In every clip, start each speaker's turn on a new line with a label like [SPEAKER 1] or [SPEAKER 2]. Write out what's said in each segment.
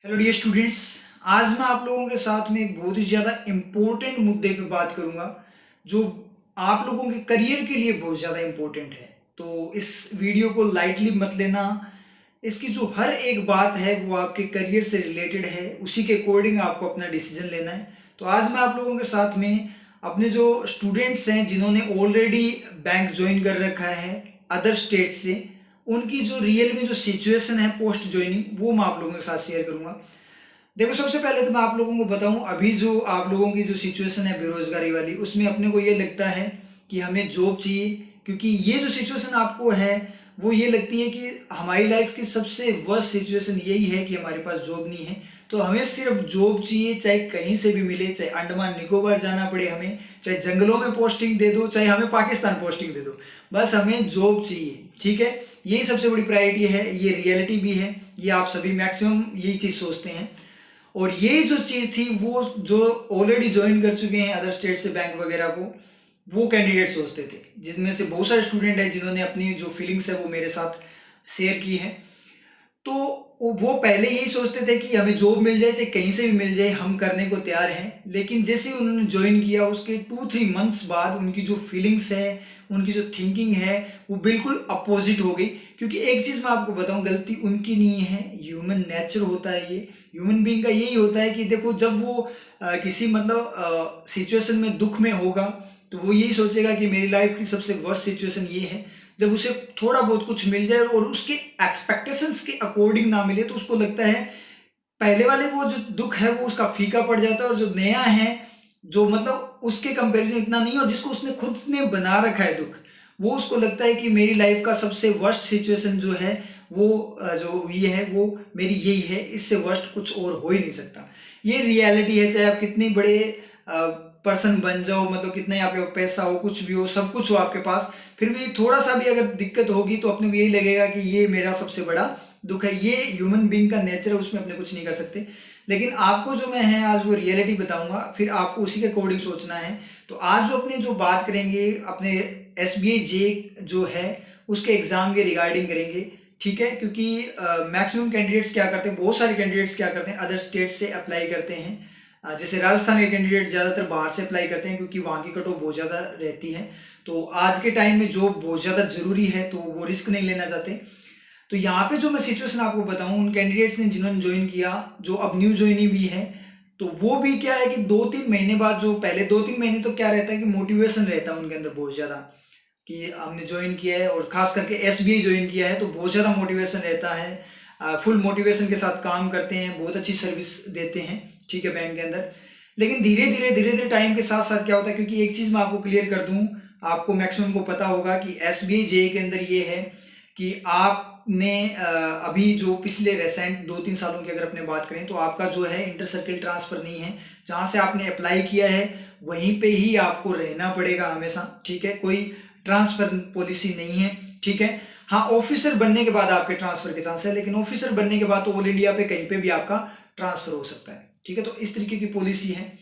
[SPEAKER 1] Hello dear students. आज मैं आप लोगों के साथ में एक बहुत ही ज़्यादा इम्पोर्टेंट मुद्दे पे बात करूंगा जो आप लोगों के करियर के लिए बहुत ज़्यादा इम्पोर्टेंट है। तो इस वीडियो को लाइटली मत लेना। इसकी जो हर एक बात है वो आपके करियर से रिलेटेड है, उसी के अकॉर्डिंग आपको अपना डिसीजन लेना है। तो आज मैं आप लोगों के साथ में अपने जो स्टूडेंट्स हैं जिन्होंने ऑलरेडी बैंक ज्वाइन कर रखा है अदर स्टेट से, उनकी जो रियल में जो सिचुएशन है पोस्ट ज्वाइनिंग वो मैं आप लोगों के साथ शेयर करूंगा। देखो, सबसे पहले तो मैं आप लोगों को बताऊं, अभी जो आप लोगों की जो सिचुएशन है बेरोजगारी वाली, उसमें अपने को ये लगता है कि हमें जॉब चाहिए, क्योंकि ये जो सिचुएशन आपको है वो ये लगती है कि हमारी लाइफ की सबसे वर्स्ट सिचुएशन यही है कि हमारे पास जॉब नहीं है। तो हमें सिर्फ जॉब चाहिए, चाहे कहीं से भी मिले, चाहे अंडमान निकोबार जाना पड़े हमें, चाहे जंगलों में पोस्टिंग दे दो, चाहे हमें पाकिस्तान पोस्टिंग दे दो, बस हमें जॉब चाहिए। ठीक है, यही सबसे बड़ी प्रायोरिटी है, ये रियलिटी भी है, ये आप सभी मैक्सिमम यही चीज़ सोचते हैं। और ये जो चीज़ थी वो जो ऑलरेडी ज्वाइन कर चुके हैं अदर स्टेट से बैंक वगैरह को, वो कैंडिडेट सोचते थे, जिनमें से बहुत सारे स्टूडेंट हैं जिन्होंने अपनी जो फीलिंग्स है वो मेरे साथ शेयर की हैं। तो वो पहले यही सोचते थे कि हमें जॉब मिल जाए, चाहे कहीं से भी मिल जाए, हम करने को तैयार हैं। लेकिन जैसे ही उन्होंने ज्वाइन किया उसके 2-3 मंथ्स बाद उनकी जो फीलिंग्स है, उनकी जो थिंकिंग है, वो बिल्कुल अपोजिट हो गई। क्योंकि एक चीज़ मैं आपको बताऊं, गलती उनकी नहीं है, ह्यूमन नेचर होता है ये। ह्यूमन बीइंग का यही होता है कि देखो, जब वो किसी मतलब सिचुएशन में दुख में होगा तो वो यही सोचेगा कि मेरी लाइफ की सबसे वर्स्ट सिचुएशन ये है। जब उसे थोड़ा बहुत कुछ मिल जाए और उसके एक्सपेक्टेशंस के अकॉर्डिंग ना मिले तो उसको लगता है पहले वाले वो जो दुख है वो उसका फीका पड़ जाता है, और जो नया है, जो मतलब उसके कंपैरिजन इतना नहीं है, और जिसको उसने खुद ने बना रखा है दुख, वो उसको लगता है कि मेरी लाइफ का सबसे वर्स्ट सिचुएशन जो है वो जो ये है वो मेरी यही है, इससे वर्स्ट कुछ और हो ही नहीं सकता। ये रियलिटी है, चाहे आप कितने बड़े पर्सन बन जाओ, मतलब कितना ही आपके पास पैसा हो, कुछ भी हो, सब कुछ हो आपके पास, फिर भी थोड़ा सा भी अगर दिक्कत होगी तो अपने को यही लगेगा कि ये मेरा सबसे बड़ा दुख है। ये ह्यूमन बीइंग का नेचर है, उसमें अपने कुछ नहीं कर सकते। लेकिन आपको जो मैं है आज वो रियलिटी बताऊंगा, फिर आपको उसी के अकॉर्डिंग सोचना है। तो आज जो अपने जो बात करेंगे अपने एसबीआई जे जो है उसके एग्जाम के रिगार्डिंग करेंगे। ठीक है, क्योंकि मैक्सिमम कैंडिडेट्स क्या करते हैं, बहुत सारे कैंडिडेट्स क्या करते हैं, अदर स्टेट से अप्लाई करते हैं। जैसे राजस्थान के कैंडिडेट ज़्यादातर बाहर से अप्लाई करते हैं क्योंकि वहाँ की कट ऑफ बहुत ज़्यादा रहती है। तो आज के टाइम में जॉब बहुत ज़्यादा जरूरी है, तो वो रिस्क नहीं लेना चाहते। तो यहाँ पे जो मैं सिचुएशन आपको बताऊं, उन कैंडिडेट्स ने जिन्होंने ज्वाइन किया, जो अब न्यू ज्वाइनी भी है, तो वो भी क्या है कि 2-3 महीने बाद, जो पहले 2-3 महीने तो क्या रहता है कि मोटिवेशन रहता है उनके अंदर बहुत ज़्यादा, कि हमने ज्वाइन किया है, और खास करके एसबीआई ज्वाइन किया है तो बहुत ज़्यादा मोटिवेशन रहता है। फुल मोटिवेशन के साथ काम करते हैं, बहुत अच्छी सर्विस देते हैं, ठीक है, बैंक के अंदर। लेकिन धीरे धीरे टाइम के साथ साथ क्या होता है, क्योंकि एक चीज़ मैं आपको क्लियर कर दूं, आपको मैक्सिमम को पता होगा कि एसबीआई जे के अंदर ये है कि आपने अभी जो पिछले रिसेंट 2-3 सालों की अगर अपने बात करें तो आपका जो है इंटर सर्किल ट्रांसफर नहीं है। जहाँ से आपने अप्लाई किया है वहीं पे ही आपको रहना पड़ेगा हमेशा। ठीक है, कोई ट्रांसफर पॉलिसी नहीं है। ठीक है, हाँ, ऑफिसर बनने के बाद आपके ट्रांसफर के चांस है, लेकिन ऑफिसर बनने के बाद तो ऑल इंडिया पे कहीं पे भी आपका ट्रांसफर हो सकता है। ठीक है, तो इस तरीके की पॉलिसी है।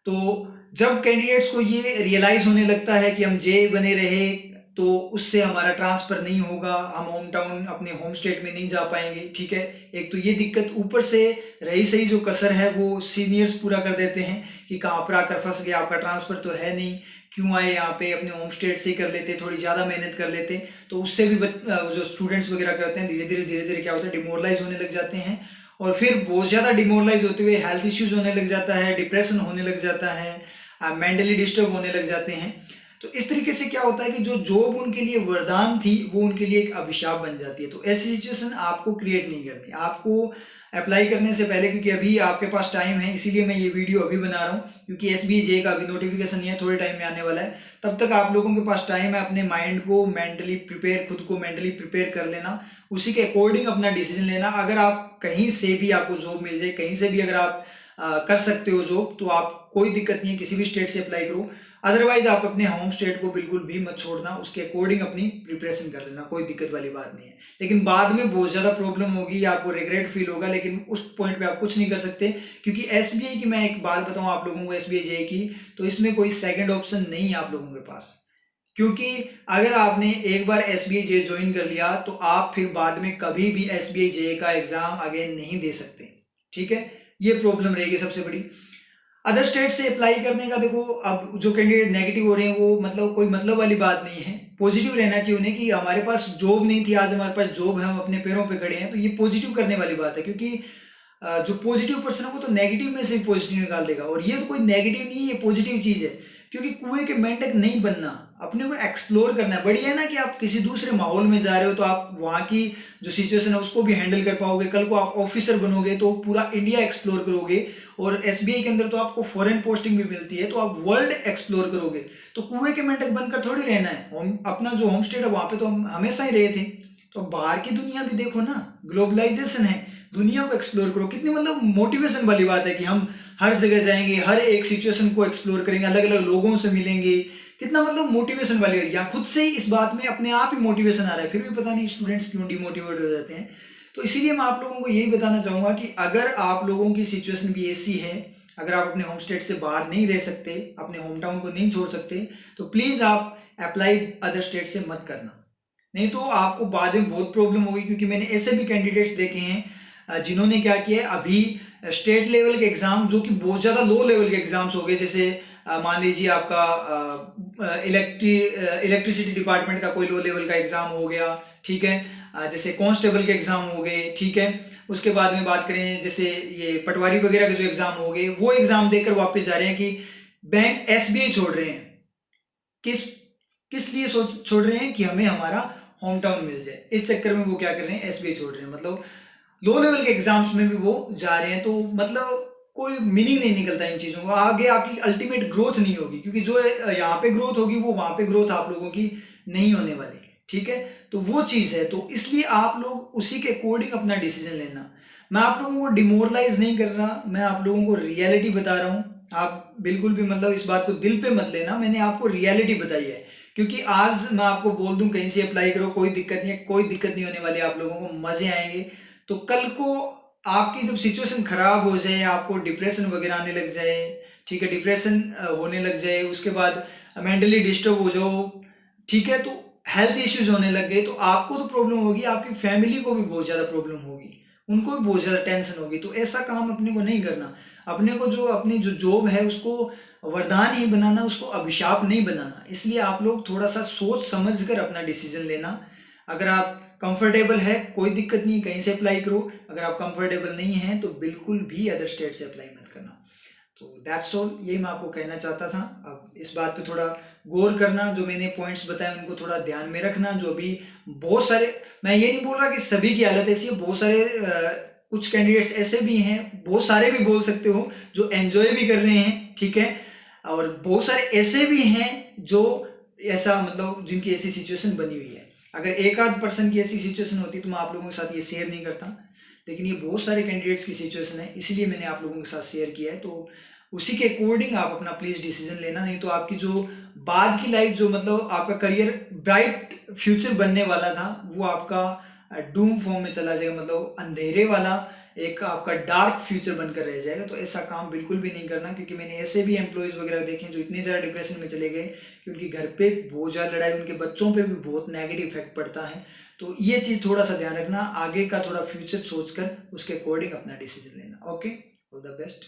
[SPEAKER 1] तो जब कैंडिडेट्स को ये रियलाइज होने लगता है कि हम जे बने रहे तो उससे हमारा ट्रांसफर नहीं होगा, हम होम टाउन अपने होम स्टेट में नहीं जा पाएंगे। ठीक है, एक तो ये दिक्कत, ऊपर से रही सही जो कसर है वो सीनियर्स पूरा कर देते हैं कि कहाँ पर आकर फंस गया, आपका ट्रांसफर तो है नहीं, क्यों आए यहाँ पे, अपने होम स्टेट से ही कर लेते, थोड़ी ज़्यादा मेहनत कर लेते। तो उससे भी जो स्टूडेंट्स वगैरह क्या होते हैं, धीरे धीरे क्या होता है, डिमोरलाइज होने लग जाते हैं, और फिर बहुत ज़्यादा डिमोरलाइज होते हुए हेल्थ इश्यूज होने लग जाता है, डिप्रेशन होने लग जाता है, मेंटली डिस्टर्ब होने लग जाते हैं। तो इस तरीके से क्या होता है कि जो जॉब उनके लिए वरदान थी वो उनके लिए एक अभिशाप बन जाती है। तो ऐसी सिचुएशन आपको क्रिएट नहीं करनी, आपको अप्लाई करने से पहले, क्योंकि अभी आपके पास टाइम है, इसीलिए मैं ये वीडियो अभी बना रहा हूँ, क्योंकि एसबीजे का अभी नोटिफिकेशन नहीं है, थोड़े टाइम में आने वाला है। तब तक आप लोगों के पास टाइम है अपने माइंड को मेंटली प्रिपेयर, खुद को मेंटली प्रिपेयर कर लेना, उसी के अकॉर्डिंग अपना डिसीजन लेना। अगर आप कहीं से भी आपको जॉब मिल जाए, कहीं से भी अगर आप कर सकते हो जॉब, तो आप कोई दिक्कत नहीं है, किसी भी स्टेट से अप्लाई करो। अदरवाइज आप अपने होम स्टेट को बिल्कुल भी मत छोड़ना, उसके अकॉर्डिंग अपनी प्रिपरेशन कर लेना, कोई दिक्कत वाली बात नहीं है। लेकिन बाद में बहुत ज़्यादा प्रॉब्लम होगी, आपको रिग्रेट फील होगा, लेकिन उस पॉइंट पे आप कुछ नहीं कर सकते, क्योंकि एसबीआई की मैं एक बात बताऊं आप लोगों को, एसबीआई जे की, तो इसमें कोई सेकंड ऑप्शन नहीं है आप लोगों के पास। क्योंकि अगर आपने एक बार एसबीआई जे ज्वाइन कर लिया तो आप फिर बाद में कभी भी एसबीआई जे का एग्जाम अगेन नहीं दे सकते। ठीक है, ये प्रॉब्लम रहेगी सबसे बड़ी। अदर स्टेट से अप्लाई करने का देखो, अब जो कैंडिडेट नेगेटिव हो रहे हैं वो मतलब कोई मतलब वाली बात नहीं है। पॉजिटिव रहना चाहिए उन्हें कि हमारे पास जॉब नहीं थी, आज हमारे पास जॉब है, हम अपने पैरों पे खड़े हैं, तो ये पॉजिटिव करने वाली बात है। क्योंकि जो पॉजिटिव पर्सन है वो तो नेगेटिव में से पॉजिटिव निकाल देगा, और ये तो कोई नेगेटिव नहीं है, ये पॉजिटिव चीज है। क्योंकि कुएं के मेंढक नहीं बनना, अपने को एक्सप्लोर करना है। बढ़िया है ना कि आप किसी दूसरे माहौल में जा रहे हो तो आप वहाँ की जो सिचुएशन है उसको भी हैंडल कर पाओगे। कल को आप ऑफिसर बनोगे तो पूरा इंडिया एक्सप्लोर करोगे, और एसबीआई के अंदर तो आपको फॉरेन पोस्टिंग भी मिलती है, तो आप वर्ल्ड एक्सप्लोर करोगे। तो कुएं के मेंढक बनकर थोड़ी रहना है। हम अपना जो होम स्टेट है वहाँ पे तो हम हमेशा ही रहे थे, तो बाहर की दुनिया भी देखो ना, ग्लोबलाइजेशन है, दुनिया को एक्सप्लोर करो। कितनी मतलब मोटिवेशन वाली बात है कि हम हर जगह जाएंगे, हर एक सिचुएशन को एक्सप्लोर करेंगे, अलग अलग लोगों से मिलेंगे। कितना मतलब मोटिवेशन वाली है, या खुद से ही इस बात में अपने आप ही मोटिवेशन आ रहा है, फिर भी पता नहीं स्टूडेंट्स क्यों डिमोटिवेट हो जाते हैं। तो इसीलिए मैं आप लोगों को यही बताना चाहूंगा कि अगर आप लोगों की सिचुएशन भी ऐसी है, अगर आप अपने होम स्टेट से बाहर नहीं रह सकते, अपने होम टाउन को नहीं छोड़ सकते, तो प्लीज आप अप्लाई अदर स्टेट से मत करना, नहीं तो आपको बाद में बहुत प्रॉब्लम होगी। क्योंकि मैंने ऐसे भी कैंडिडेट्स देखे हैं जिन्होंने क्या किया है, अभी स्टेट लेवल के एग्जाम जो कि बहुत ज़्यादा लो लेवल के एग्जाम्स हो गए, जैसे मान लीजिए आपका इलेक्ट्रिसिटी डिपार्टमेंट का कोई लो लेवल का एग्जाम हो गया, ठीक है, जैसे कांस्टेबल के एग्जाम हो गए, ठीक है। उसके बाद में बात करें जैसे ये पटवारी वगैरह के जो एग्जाम हो गए, वो एग्जाम देकर वापस जा रहे हैं कि बैंक एसबीआई छोड़ रहे हैं। किस किस लिए छोड़ रहे हैं कि हमें हमारा होम टाउन मिल जाए, इस चक्कर में वो क्या कर रहे हैं, एसबीआई छोड़ रहे हैं। मतलब लो लेवल के एग्जाम्स में भी वो जा रहे हैं, तो मतलब कोई मीनिंग नहीं निकलता इन चीज़ों का, आगे आपकी अल्टीमेट ग्रोथ नहीं होगी। क्योंकि जो यहाँ पे ग्रोथ होगी वो वहाँ पे ग्रोथ आप लोगों की नहीं होने वाली, ठीक है। तो वो चीज़ है, तो इसलिए आप लोग उसी के अकॉर्डिंग अपना डिसीजन लेना। मैं आप लोगों को डिमोरलाइज नहीं कर रहा, मैं आप लोगों को रियलिटी बता रहा हूँ। आप बिल्कुल भी मतलब इस बात को दिल पे मत लेना, मैंने आपको रियलिटी बताई है। क्योंकि आज मैं आपको बोल दूं कहीं से अप्लाई करो, कोई दिक्कत नहीं है, कोई दिक्कत नहीं होने वाली, आप लोगों को मजे आएंगे। तो कल को आपकी जब सिचुएशन खराब हो जाए, आपको डिप्रेशन वगैरह आने लग जाए, ठीक है, डिप्रेशन होने लग जाए, उसके बाद मेंटली डिस्टर्ब हो जाओ, ठीक है, तो हेल्थ इश्यूज होने लग गए, तो आपको तो प्रॉब्लम होगी, आपकी फैमिली को भी बहुत ज़्यादा प्रॉब्लम होगी, उनको भी बहुत ज़्यादा टेंशन होगी। तो ऐसा काम अपने को नहीं करना। अपने को जो अपनी जो जॉब है उसको वरदान ही बनाना, उसको अभिशाप नहीं बनाना। इसलिए आप लोग थोड़ा सा सोच समझ कर अपना डिसीजन लेना। अगर आप कंफर्टेबल है कोई दिक्कत नहीं, कहीं से अप्लाई करो। अगर आप कंफर्टेबल नहीं है तो बिल्कुल भी अदर स्टेट से अप्लाई मत करना। तो दैट्स ऑल, यही मैं आपको कहना चाहता था। अब इस बात पे थोड़ा गौर करना, जो मैंने पॉइंट्स बताए उनको थोड़ा ध्यान में रखना। जो भी बहुत सारे, मैं ये नहीं बोल रहा कि सभी की हालत ऐसी है, बहुत सारे कुछ कैंडिडेट्स ऐसे भी हैं, बहुत सारे भी बोल सकते हो, जो एंजॉय भी कर रहे हैं, ठीक है, और बहुत सारे ऐसे भी हैं जो ऐसा मतलब जिनकी ऐसी सिचुएशन बनी हुई है। अगर एक आध पर्सन की ऐसी सिचुएशन होती तो मैं आप लोगों के साथ ये शेयर नहीं करता, लेकिन ये बहुत सारे कैंडिडेट्स की सिचुएशन है, इसलिए मैंने आप लोगों के साथ शेयर किया है। तो उसी के अकॉर्डिंग आप अपना प्लीज डिसीजन लेना, नहीं तो आपकी जो बाद की लाइफ, जो मतलब आपका करियर ब्राइट फ्यूचर बनने वाला था, वो आपका डूम फॉर्म में चला जाएगा, मतलब अंधेरे वाला एक आपका डार्क फ्यूचर बनकर रह जाएगा। तो ऐसा काम बिल्कुल भी नहीं करना, क्योंकि मैंने ऐसे भी एम्प्लॉयज़ वगैरह देखे जो इतने ज़्यादा डिप्रेशन में चले गए कि उनकी घर पे बहुत ज़्यादा लड़ाई, उनके बच्चों पे भी बहुत नेगेटिव इफेक्ट पड़ता है। तो ये चीज़ थोड़ा सा ध्यान रखना, आगे का थोड़ा फ्यूचर सोचकर उसके अकॉर्डिंग अपना डिसीजन लेना। Okay, all the best.